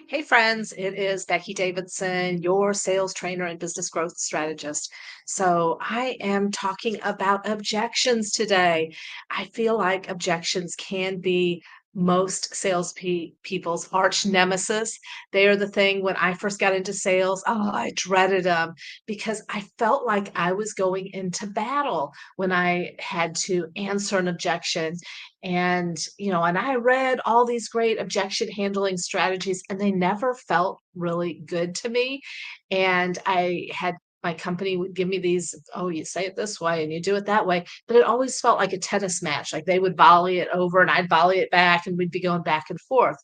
Hey, friends, it is Becky Davidson, your sales trainer and business growth strategist. So, I am talking about objections today. I feel like objections can be most people's arch nemesis. They are the thing when I first got into sales. Oh, I dreaded them because I felt like I was going into battle when I had to answer an objection and I read all these great objection handling strategies, and they never felt really good to me. And I had my company would give me these, oh, you say it this way and you do it that way. But it always felt like a tennis match. Like they would volley it over and I'd volley it back, and we'd be going back and forth.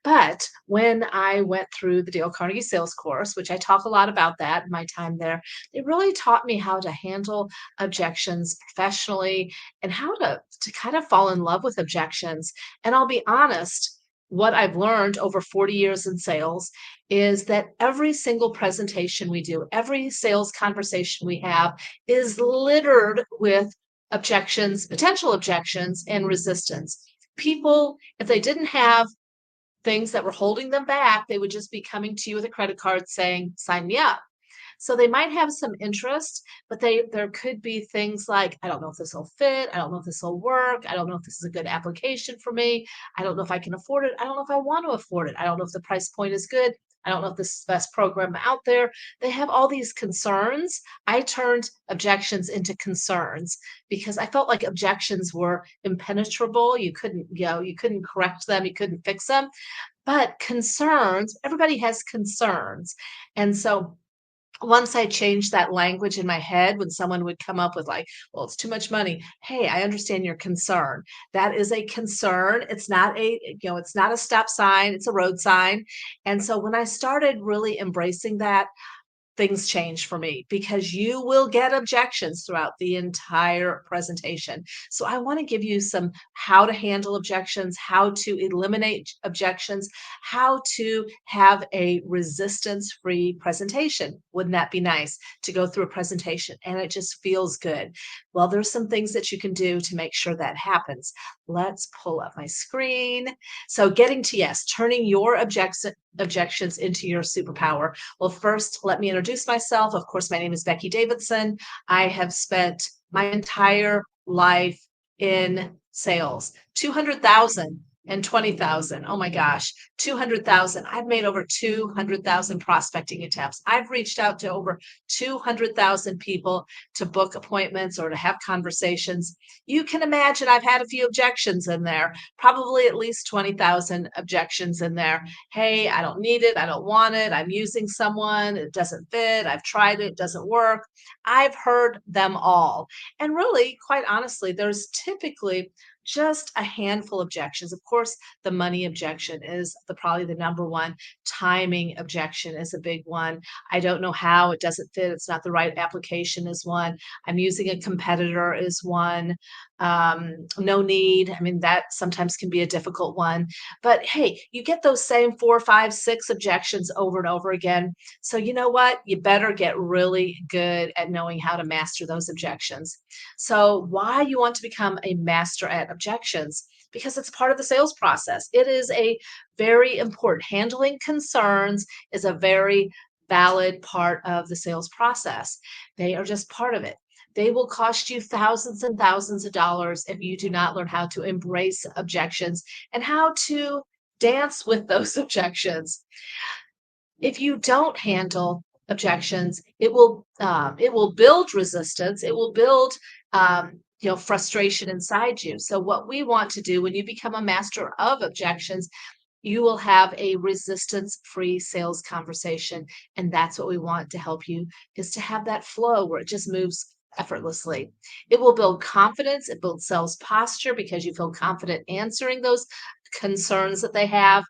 But when I went through the Dale Carnegie sales course, which I talk a lot about that in my time there, it really taught me how to handle objections professionally and how to kind of fall in love with objections. And I'll be honest, what I've learned over 40 years in sales is that every single presentation we do, every sales conversation we have is littered with objections, potential objections, and resistance. People, if they didn't have things that were holding them back, they would just be coming to you with a credit card saying, sign me up. So they might have some interest, but there could be things like, I don't know if this will fit. I don't know if this will work. I don't know if this is a good application for me. I don't know if I can afford it. I don't know if I want to afford it. I don't know if the price point is good. I don't know if this is the best program out there. They have all these concerns. I turned objections into concerns because I felt like objections were impenetrable. You couldn't correct them, you couldn't fix them. But concerns, everybody has concerns. And so once I changed that language in my head when someone would come up with like, "Well, it's too much money." "Hey, I understand your concern. That is a concern. It's not a stop sign, it's a road sign." And so when I started really embracing that, things change for me because you will get objections throughout the entire presentation. So I want to give you some how to handle objections, how to eliminate objections, how to have a resistance-free presentation. Wouldn't that be nice to go through a presentation and it just feels good? Well, there's some things that you can do to make sure that happens. Let's pull up my screen. So getting to yes, turning your objections into your superpower. Well, first, let me introduce myself. Of course, my name is Becky Davidson. I have spent my entire life in sales, 200,000 and 20,000. Oh my gosh, 200,000. I've made over 200,000 prospecting attempts. I've reached out to over 200,000 people to book appointments or to have conversations. You can imagine I've had a few objections in there, probably at least 20,000 objections in there. Hey, I don't need it. I don't want it. I'm using someone. It doesn't fit. I've tried it. It doesn't work. I've heard them all. And really, quite honestly, there's typically just a handful of objections. Of course, the money objection is probably the number one. Timing objection is a big one. I don't know how it doesn't fit. It's not the right application is one. I'm using a competitor is one. No need. I mean, that sometimes can be a difficult one. But hey, you get those same four, five, six objections over and over again. So, you know what? You better get really good at knowing how to master those objections. So, why you want to become a master at objections? Because it's part of the sales process. It is a very important. Handling concerns is a very valid part of the sales process. They are just part of it. They will cost you thousands and thousands of dollars if you do not learn how to embrace objections and how to dance with those objections. If you don't handle objections, it will build resistance. It will build frustration inside you. So what we want to do when you become a master of objections, you will have a resistance-free sales conversation, and that's what we want to help you is to have that flow where it just moves effortlessly. It will build confidence, it builds sales posture because you feel confident answering those concerns that they have.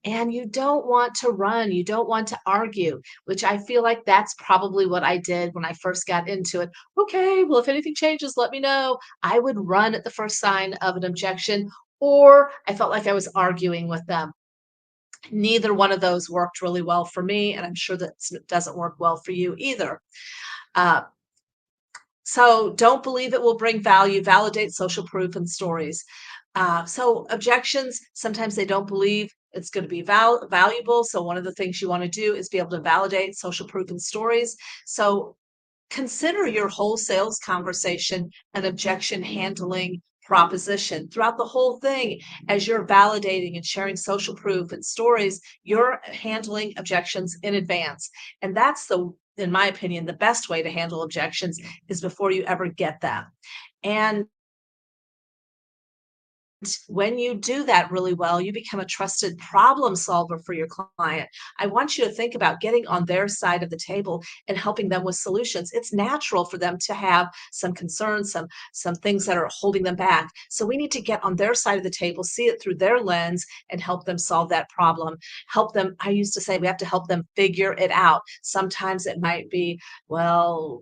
And you don't want to run, you don't want to argue, which I feel like that's probably what I did when I first got into it. Okay, well, if anything changes, let me know. I would run at the first sign of an objection, or I felt like I was arguing with them. Neither one of those worked really well for me, and I'm sure that doesn't work well for you either. Uh, so don't believe it will bring value, validate social proof and stories. So objections, sometimes they don't believe It's going to be valuable. So one of the things you want to do is be able to validate social proof and stories. So consider your whole sales conversation an objection handling proposition throughout the whole thing. As you're validating and sharing social proof and stories, you're handling objections in advance. And that's the, in my opinion, the best way to handle objections is before you ever get them. And when you do that really well, you become a trusted problem solver for your client. I want you to think about getting on their side of the table and helping them with solutions. It's natural for them to have some concerns, some things that are holding them back. So we need to get on their side of the table, see it through their lens and help them solve that problem. Help them, I used to say we have to help them figure it out. Sometimes it might be, well,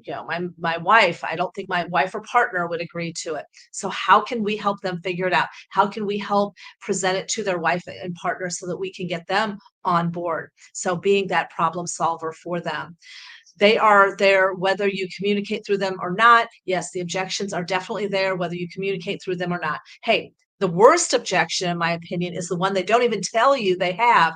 my wife, I don't think my wife or partner would agree to it. So how can we help them figure it out? How can we help present it to their wife and partner so that we can get them on board? So being that problem solver for them. They are there whether you communicate through them or not. Yes, the objections are definitely there whether you communicate through them or not. Hey, the worst objection, in my opinion, is the one they don't even tell you they have,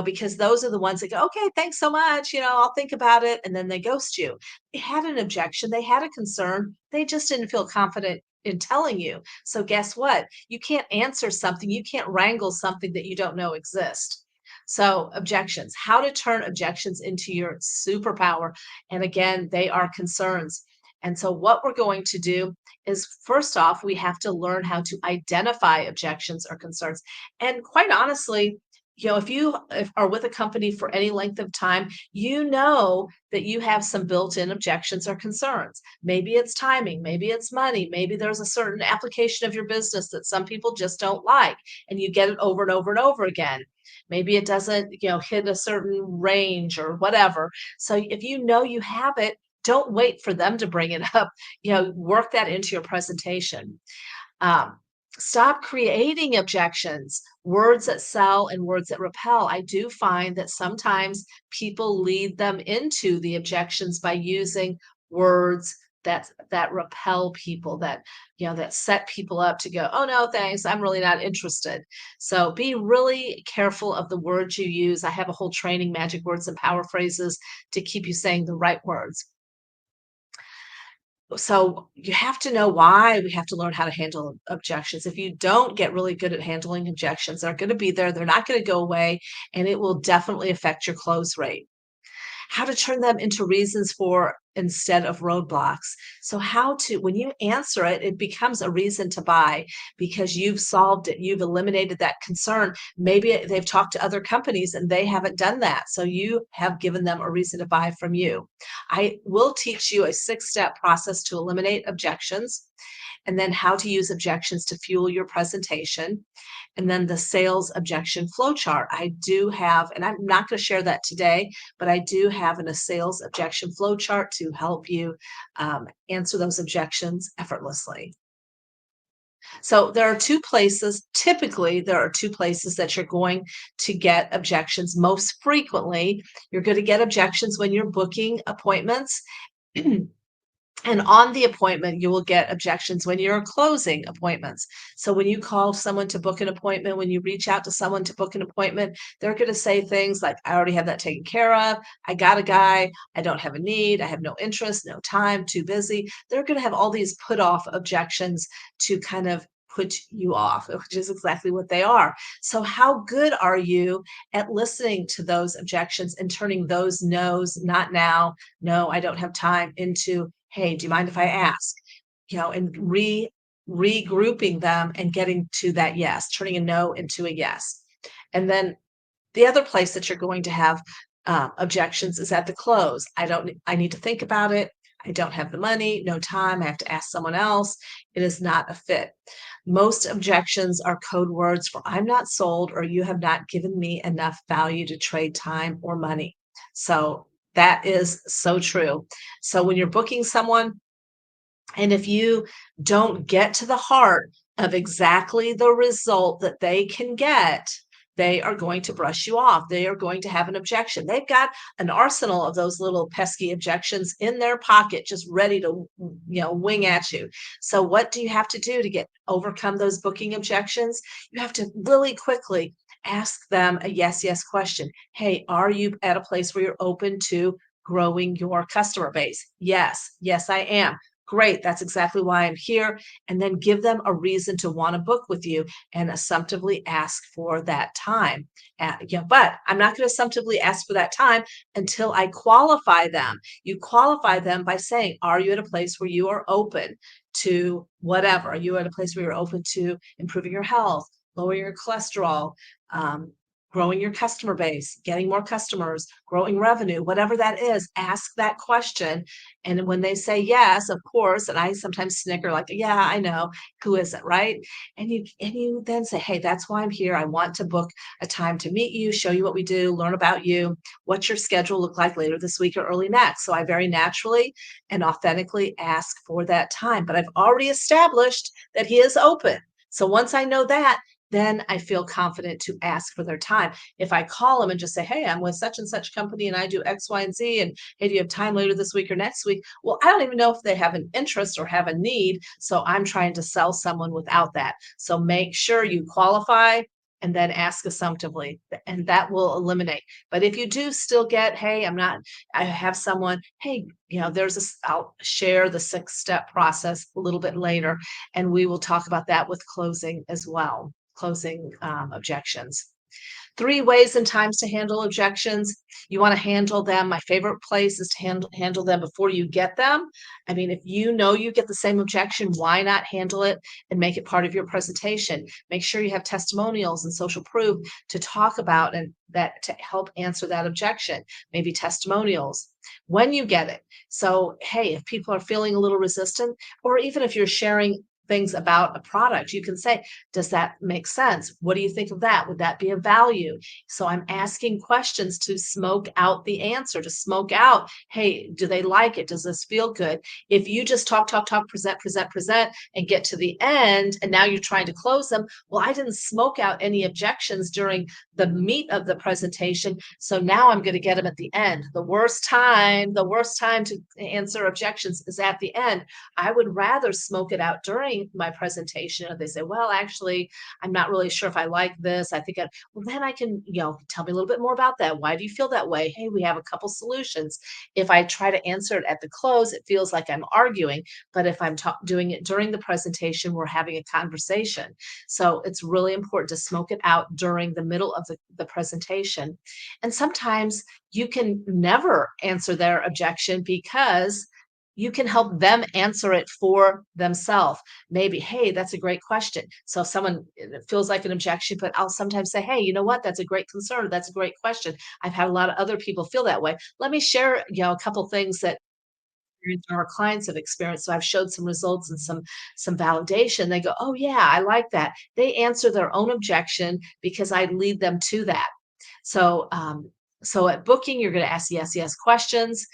because those are the ones that go, okay, thanks so much. I'll think about it. And then they ghost you. They had an objection, they had a concern, they just didn't feel confident in telling you. So, guess what? You can't answer something, you can't wrangle something that you don't know exists. So, objections, how to turn objections into your superpower. And again, they are concerns. And so, what we're going to do is first off, we have to learn how to identify objections or concerns. And quite honestly, if you are with a company for any length of time, you know that you have some built in objections or concerns. Maybe it's timing, maybe it's money, maybe there's a certain application of your business that some people just don't like, and you get it over and over and over again. Maybe it doesn't, hit a certain range or whatever. So if you know you have it, don't wait for them to bring it up. Work that into your presentation. Um, Stop creating objections, words that sell and words that repel. I do find that sometimes people lead them into the objections by using words that repel people, that set people up to go, oh no, thanks, I'm really not interested. So be really careful of the words you use. I have a whole training, magic words and power phrases, to keep you saying the right words. So you have to know why we have to learn how to handle objections. If you don't get really good at handling objections, they're going to be there, they're not going to go away, and it will definitely affect your close rate. How to turn them into reasons for instead of roadblocks. So how to, when you answer it, it becomes a reason to buy because you've solved it, you've eliminated that concern. Maybe they've talked to other companies and they haven't done that, so you have given them a reason to buy from you. I will teach you a 6-step process to eliminate objections, and then how to use objections to fuel your presentation, and then the sales objection flow chart. I do have, and I'm not going to share that today, but I do have a sales objection flow chart to help you answer those objections effortlessly. So there are two places, typically, there are two places that you're going to get objections most frequently. You're going to get objections when you're booking appointments. And on the appointment, you will get objections when you're closing appointments. So when you call someone to book an appointment, when you reach out to someone to book an appointment, they're going to say things like, I already have that taken care of. I got a guy. I don't have a need. I have no interest, no time, too busy. They're going to have all these put off objections to kind of put you off, which is exactly what they are. So how good are you at listening to those objections and turning those no's, not now, no, I don't have time, into, hey, do you mind if I ask? And regrouping them and getting to that yes, turning a no into a yes. And then the other place that you're going to have objections is at the close. I need to think about it. I don't have the money, no time. I have to ask someone else. It is not a fit. Most objections are code words for I'm not sold or you have not given me enough value to trade time or money. So that is so true. So when you're booking someone, and if you don't get to the heart of exactly the result that they can get, they are going to brush you off. They are going to have an objection. They've got an arsenal of those little pesky objections in their pocket, just ready to, wing at you. So what do you have to do to overcome those booking objections? You have to really quickly Ask them a yes, yes question. Hey, are you at a place where you're open to growing your customer base? Yes, yes, I am. Great. That's exactly why I'm here. And then give them a reason to want to book with you and assumptively ask for that time. Yeah, but I'm not going to assumptively ask for that time until I qualify them. You qualify them by saying, are you at a place where you are open to whatever? Are you at a place where you're open to improving your health, lowering your cholesterol, um, growing your customer base, getting more customers, growing revenue, whatever that is, ask that question. And when they say yes, of course, and I sometimes snicker like, yeah, I know, who is it, right? And you then say, hey, that's why I'm here. I want to book a time to meet you, show you what we do, learn about you. What's your schedule look like later this week or early next? So I very naturally and authentically ask for that time. But I've already established that he is open. So once I know that, then I feel confident to ask for their time. If I call them and just say, hey, I'm with such and such company and I do X, Y, and Z, and hey, do you have time later this week or next week? Well, I don't even know if they have an interest or have a need. So I'm trying to sell someone without that. So make sure you qualify and then ask assumptively, and that will eliminate. But if you do still get, hey, I have someone, hey, I'll share the 6 step process a little bit later, and we will talk about that with closing as well, closing objections. 3 ways and times to handle objections. You wanna handle them my favorite place is to handle them before you get them. I mean, if you know you get the same objection, why not handle it and make it part of your presentation? Make sure you have testimonials and social proof to talk about and that to help answer that objection, maybe testimonials when you get it. So, hey, if people are feeling a little resistant, or even if you're sharing things about a product, you can say, does that make sense? What do you think of that? Would that be of value? So I'm asking questions to smoke out the answer, to smoke out, hey, do they like it? Does this feel good? If you just talk, talk, talk, present, present, present, and get to the end, and now you're trying to close them, well, I didn't smoke out any objections during the meat of the presentation. So now I'm going to get them at the end. The worst time to answer objections is at the end. I would rather smoke it out during my presentation. If they say, well, actually, I'm not really sure if I like this. Well, then I can, tell me a little bit more about that. Why do you feel that way? Hey, we have a couple solutions. If I try to answer it at the close, it feels like I'm arguing. But if I'm doing it during the presentation, we're having a conversation. So it's really important to smoke it out during the middle of the presentation. And sometimes you can never answer their objection because you can help them answer it for themselves. Maybe, hey, that's a great question. So if someone feels like an objection, but I'll sometimes say, hey, you know what? That's a great concern. That's a great question. I've had a lot of other people feel that way. Let me share, a couple things that our clients have experienced. So I've showed some results and some validation. They go, oh yeah, I like that. They answer their own objection because I lead them to that. So so at booking, you're going to ask yes, yes questions.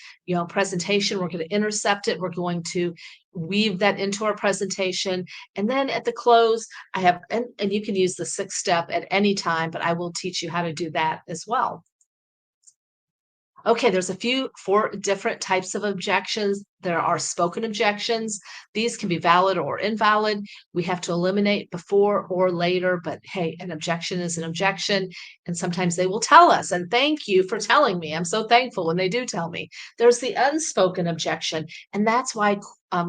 Presentation, we're going to intercept it. We're going to weave that into our presentation. And then at the close, and you can use the 6 step at any time, but I will teach you how to do that as well. Okay, there's 4 different types of objections. There are spoken objections. These can be valid or invalid. We have to eliminate before or later, but hey, an objection is an objection. And sometimes they will tell us, and thank you for telling me. I'm so thankful when they do tell me. There's the unspoken objection, and that's why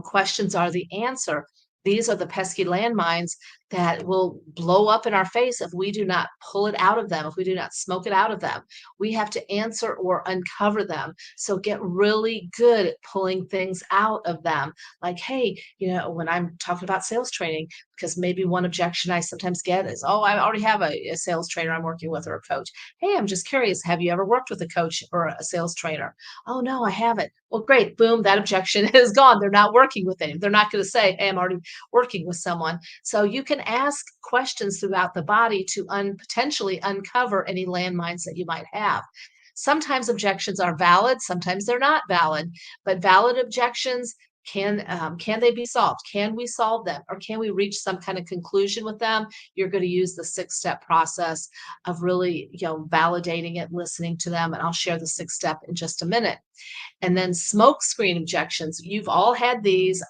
questions are the answer. These are the pesky landmines that will blow up in our face if we do not pull it out of them, if we do not smoke it out of them. We have to answer or uncover them. So get really good at pulling things out of them. Like, hey, when I'm talking about sales training, because maybe one objection I sometimes get is, oh, I already have a sales trainer I'm working with or a coach. Hey, I'm just curious, have you ever worked with a coach or a sales trainer? Oh, no, I haven't. Well, great. Boom, that objection is gone. They're not working with any. They're not going to say, hey, I'm already working with someone. So you can ask questions throughout the body to potentially uncover any landmines that you might have. Sometimes objections are valid, sometimes they're not valid, but valid objections can they be solved? Can we solve them, or can we reach some kind of conclusion with them? You're going to use the 6 step process of really, validating it, listening to them, and I'll share the 6 step in just a minute. And then smoke screen objections. You've all had these.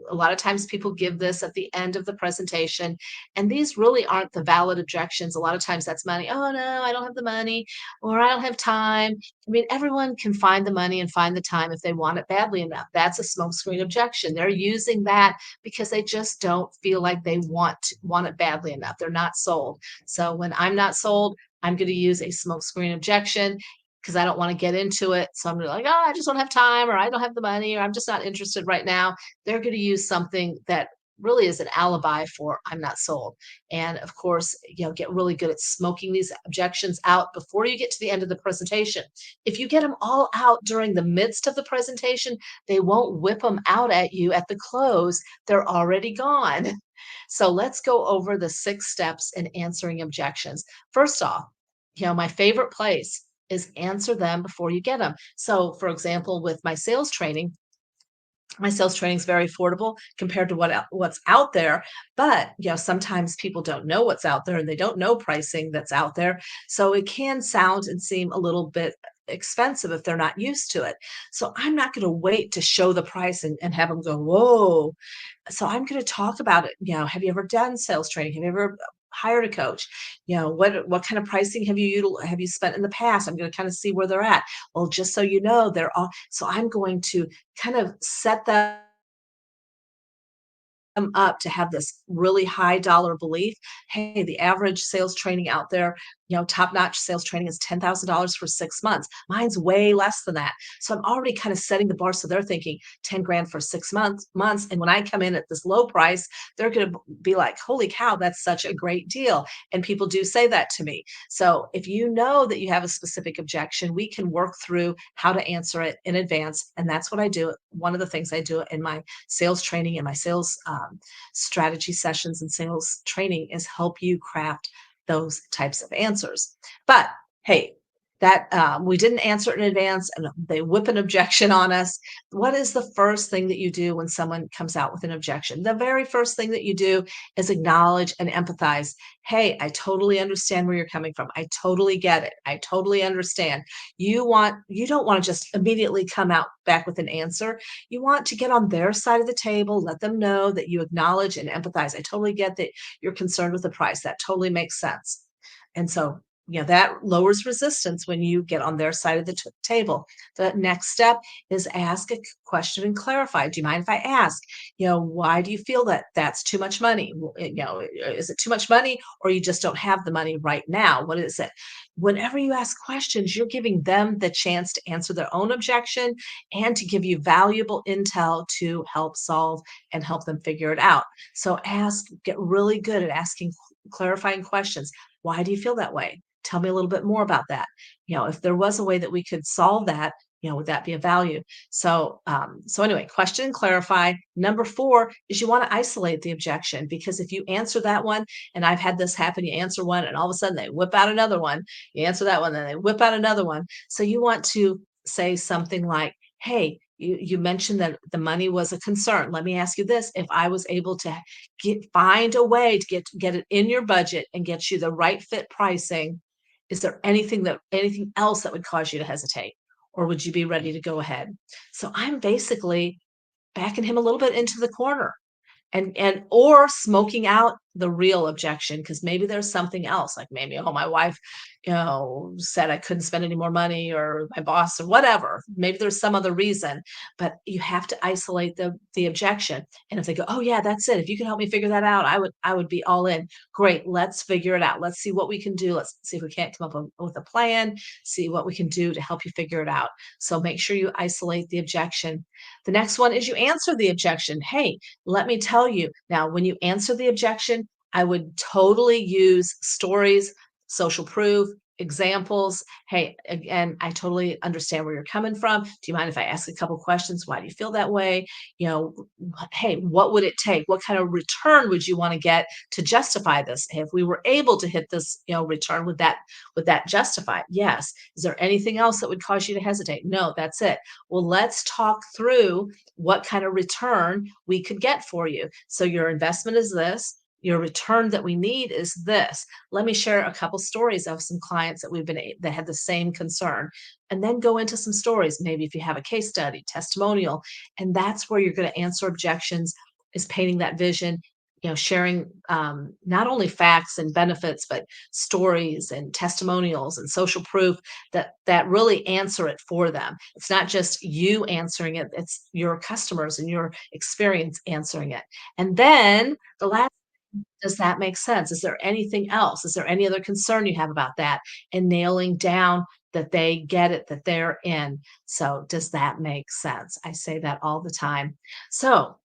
A lot of times people give this at the end of the presentation, and these really aren't the valid objections. A lot of times that's money. Oh no, I don't have the money, or I don't have time. I mean, everyone can find the money and find the time if they want it badly enough. That's a smokescreen objection. They're using that because they just don't feel like they want it badly enough. They're not sold. So when I'm not sold, I'm going to use a smokescreen objection because I don't want to get into it. So I'm gonna like, oh, I just don't have time, or I don't have the money, or I'm just not interested right now. They're going to use something that really is an alibi for I'm not sold. And of course, get really good at smoking these objections out before you get to the end of the presentation. If you get them all out during the midst of the presentation, they won't whip them out at you at the close. They're already gone. So let's go over the 6 steps in answering objections. First off, my favorite place is answer them before you get them. So, for example, with my sales training is very affordable compared to what's out there. But sometimes people don't know what's out there and they don't know pricing that's out there. So it can sound and seem a little bit expensive if they're not used to it. So I'm not going to wait to show the price and have them go, whoa. So I'm going to talk about it. Have you ever done sales training? Have you ever hired a coach? What kind of pricing have you spent in the past? I'm going to kind of see where they're at. Well, just so you know, they're all. So I'm going to kind of set that them up to have this really high dollar belief. Hey, the average sales training out there, top notch sales training is $10,000 for 6 months. Mine's way less than that. So I'm already kind of setting the bar. So they're thinking 10 grand for 6 months. And when I come in at this low price, they're going to be like, holy cow, that's such a great deal. And people do say that to me. So if you know that you have a specific objection, we can work through how to answer it in advance. And that's what I do. One of the things I do in my sales training and my sales strategy sessions and sales training is help you craft those types of answers. But hey, that we didn't answer it in advance and they whip an objection on us. What is the first thing that you do when someone comes out with an objection? The very first thing that you do is acknowledge and empathize. Hey, I totally understand where you're coming from. I totally get it. I totally understand. You don't want to just immediately come out back with an answer. You want to get on their side of the table, let them know that you acknowledge and empathize. I totally get that you're concerned with the price. That totally makes sense. And so, that lowers resistance when you get on their side of the table. The next step is ask a question and clarify. Do you mind if I ask, why do you feel that that's too much money? Is it too much money or you just don't have the money right now? What is it? Whenever you ask questions, you're giving them the chance to answer their own objection and to give you valuable intel to help solve and help them figure it out. So get really good at asking clarifying questions. Why do you feel that way? Tell me a little bit more about that. If there was a way that we could solve that, would that be of value? So anyway, question and clarify. Number 4 is you want to isolate the objection because if you answer that one, and I've had this happen, you answer one and all of a sudden they whip out another one. You answer that one, then they whip out another one. So you want to say something like, hey, you mentioned that the money was a concern. Let me ask you this. If I was able to find a way to get it in your budget and get you the right fit pricing, is there anything else that would cause you to hesitate? Or would you be ready to go ahead? So I'm basically backing him a little bit into the corner and or smoking out the real objection because maybe there's something else like maybe oh my wife said I couldn't spend any more money or my boss or whatever, maybe there's some other reason, but you have to isolate the objection. And if they go, oh yeah, that's it, if you can help me figure that out, I would be all in. Great, let's figure it out. Let's see what we can do. Let's see if we can't come up with a plan, see what we can do to help you figure it out. So make sure you isolate the objection. The next one is you answer the objection. Hey, let me tell you. Now, when you answer the objection, I would totally use stories, social proof, examples. Hey, again, I totally understand where you're coming from. Do you mind if I ask a couple questions? Why do you feel that way? Hey, what would it take? What kind of return would you want to get to justify this? Hey, if we were able to hit this, return, would that justify it? Yes. Is there anything else that would cause you to hesitate? No, that's it. Well, let's talk through what kind of return we could get for you. So your investment is this. your return that we need is this. Let me share a couple stories of some clients that that had the same concern, and then go into some stories. Maybe if you have a case study, testimonial, and that's where you're going to answer objections. Is painting that vision, sharing not only facts and benefits, but stories and testimonials and social proof that really answer it for them. It's not just you answering it; it's your customers and your experience answering it. And then the last, does that make sense? Is there anything else? Is there any other concern you have about that? And nailing down that they get it, that they're in. So, does that make sense? I say that all the time. So,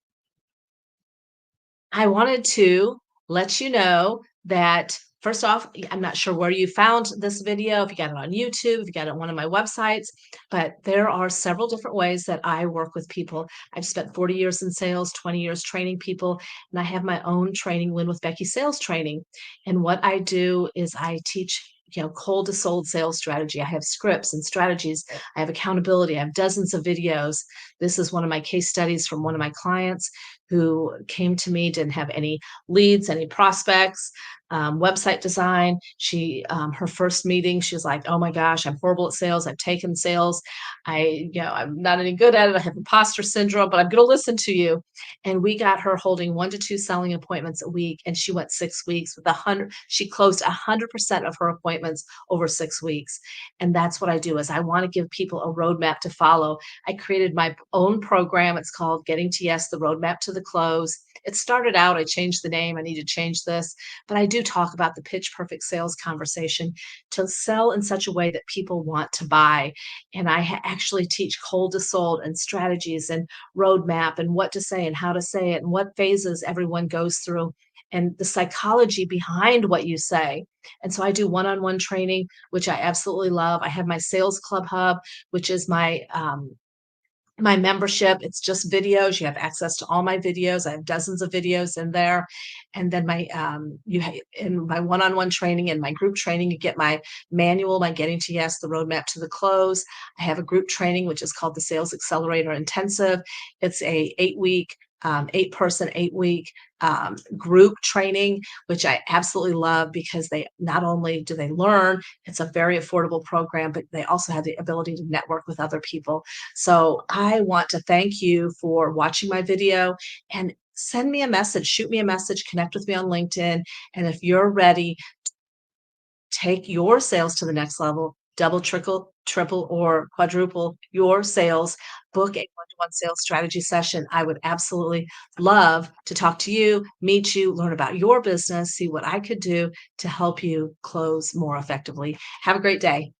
I wanted to let you know that first off, I'm not sure where you found this video, if you got it on YouTube, if you got it on one of my websites, but there are several different ways that I work with people. I've spent 40 years in sales, 20 years training people, and I have my own training, Win with Becky sales training. And what I do is I teach cold to sold sales strategy. I have scripts and strategies. I have accountability. I have dozens of videos. This is one of my case studies from one of my clients who came to me, didn't have any leads, any prospects, website design. Her first meeting, she was like, "Oh my gosh, I'm horrible at sales. I've taken sales. I'm not any good at it. I have imposter syndrome, but I'm going to listen to you." And we got her holding 1 to 2 selling appointments a week, and she went 6 weeks with 100. She closed 100% of her appointments over 6 weeks. And that's what I do is I want to give people a roadmap to follow. I created my own program. It's called Getting to Yes, the Roadmap to the Close. It started out, I changed the name. I need to change this, but I do talk about the pitch perfect sales conversation to sell in such a way that people want to buy. And I actually teach cold to sold and strategies and roadmap and what to say and how to say it and what phases everyone goes through and the psychology behind what you say. And so I do one on one training, which I absolutely love. I have my Sales Club Hub, which is my membership. It's just videos. You have access to all my videos. I have dozens of videos in there. And then in my one-on-one training and my group training, you get my manual, my Getting to Yes, the Roadmap to the Close. I have a group training, which is called the Sales Accelerator Intensive. It's a 8-week, 8-person, 8-week group training, which I absolutely love because they not only do they learn, it's a very affordable program, but they also have the ability to network with other people. So I want to thank you for watching my video and send me a message, shoot me a message, connect with me on LinkedIn. And if you're ready, take your sales to the next level, double, triple, or quadruple your sales, book a one-to-one sales strategy session. I would absolutely love to talk to you, meet you, learn about your business, see what I could do to help you close more effectively. Have a great day.